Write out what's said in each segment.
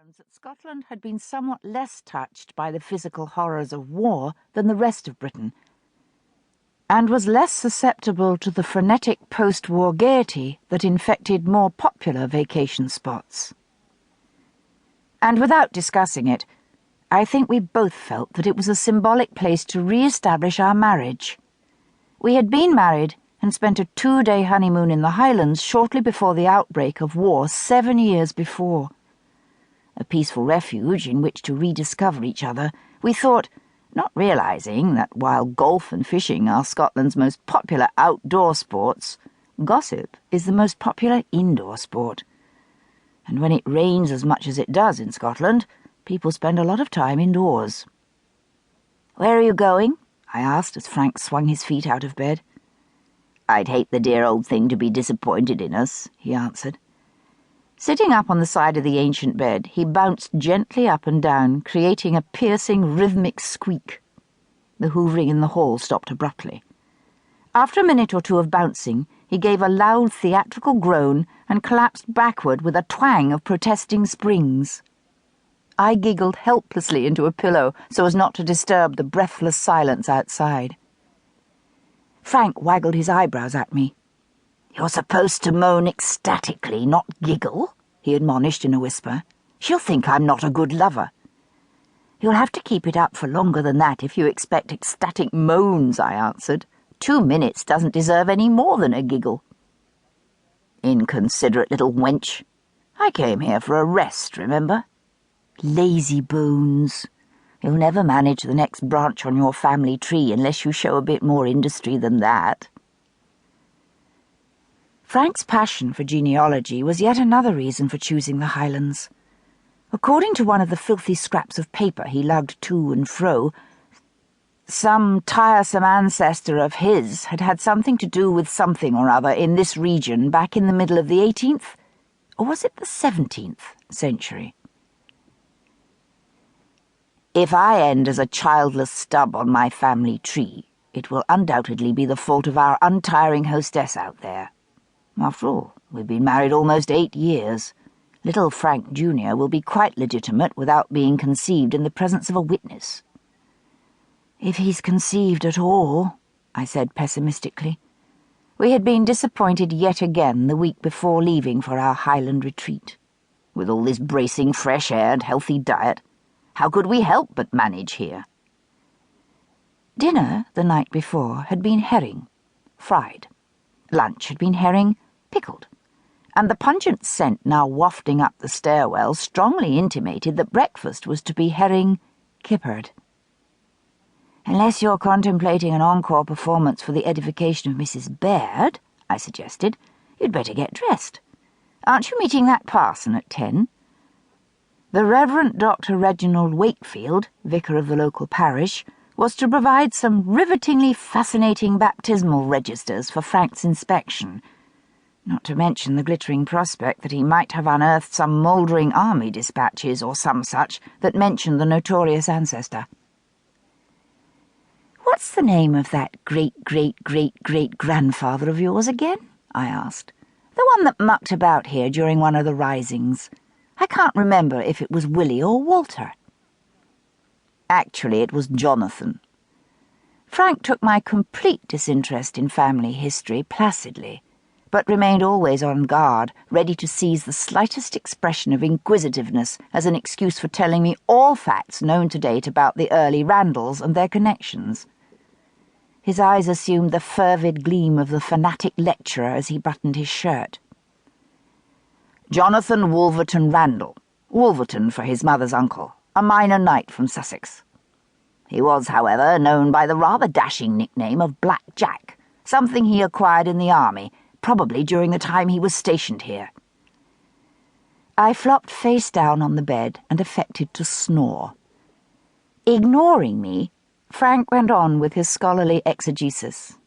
Highlands that Scotland had been somewhat less touched by the physical horrors of war than the rest of Britain, and was less susceptible to the frenetic post-war gaiety that infected more popular vacation spots. And without discussing it, I think we both felt that it was a symbolic place to re-establish our marriage. We had been married and spent a 2-day honeymoon in the Highlands shortly before the outbreak of war 7 years before. A peaceful refuge in which to rediscover each other, we thought, not realising that while golf and fishing are Scotland's most popular outdoor sports, gossip is the most popular indoor sport. And when it rains as much as it does in Scotland, people spend a lot of time indoors. "Where are you going?" I asked as Frank swung his feet out of bed. "I'd hate the dear old thing to be disappointed in us," he answered. Sitting up on the side of the ancient bed, he bounced gently up and down, creating a piercing, rhythmic squeak. The hoovering in the hall stopped abruptly. After a minute or two of bouncing, he gave a loud theatrical groan and collapsed backward with a twang of protesting springs. I giggled helplessly into a pillow so as not to disturb the breathless silence outside. Frank waggled his eyebrows at me. "You're supposed to moan ecstatically, not giggle," he admonished in a whisper. "She'll think I'm not a good lover." "You'll have to keep it up for longer than that if you expect ecstatic moans," I answered. 2 minutes doesn't deserve any more than a giggle." "Inconsiderate little wench. I came here for a rest, remember?" "Lazy bones. You'll never manage the next branch on your family tree unless you show a bit more industry than that." Frank's passion for genealogy was yet another reason for choosing the Highlands. According to one of the filthy scraps of paper he lugged to and fro, some tiresome ancestor of his had had something to do with something or other in this region back in the middle of the 18th, or was it the 17th century? "If I end as a childless stub on my family tree, it will undoubtedly be the fault of our untiring hostess out there. After all, we've been married almost 8 years. Little Frank Jr. will be quite legitimate without being conceived in the presence of a witness." "If he's conceived at all," I said pessimistically. We had been disappointed yet again the week before leaving for our Highland retreat. With all this bracing fresh air and healthy diet, how could we help but manage here? Dinner the night before had been herring, fried. Lunch had been herring, pickled. And the pungent scent now wafting up the stairwell strongly intimated that breakfast was to be herring kippered. "Unless you're contemplating an encore performance for the edification of Mrs. Baird," I suggested, "you'd better get dressed. Aren't you meeting that parson at 10? The Reverend Dr. Reginald Wakefield, vicar of the local parish, was to provide some rivetingly fascinating baptismal registers for Frank's inspection, not to mention the glittering prospect that he might have unearthed some mouldering army dispatches or some such that mentioned the notorious ancestor." "What's the name of that great-great-great-great-grandfather of yours again?" I asked. "The one that mucked about here during one of the risings. I can't remember if it was Willie or Walter." "Actually, it was Jonathan." Frank took my complete disinterest in family history placidly, but remained always on guard, ready to seize the slightest expression of inquisitiveness as an excuse for telling me all facts known to date about the early Randalls and their connections. His eyes assumed the fervid gleam of the fanatic lecturer as he buttoned his shirt. "Jonathan Wolverton Randall, Wolverton for his mother's uncle, a minor knight from Sussex. He was, however, known by the rather dashing nickname of Black Jack, something he acquired in the army, probably during the time he was stationed here." I flopped face down on the bed and affected to snore. Ignoring me, Frank went on with his scholarly exegesis.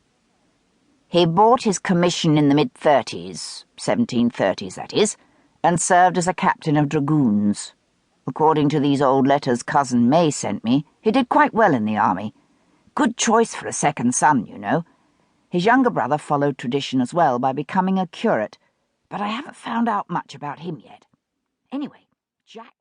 "He bought his commission in the mid-30s, 1730s that is, and served as a captain of dragoons. According to these old letters Cousin May sent me, he did quite well in the army. Good choice for a second son, you know. His younger brother followed tradition as well by becoming a curate, but I haven't found out much about him yet. Anyway, Jack..."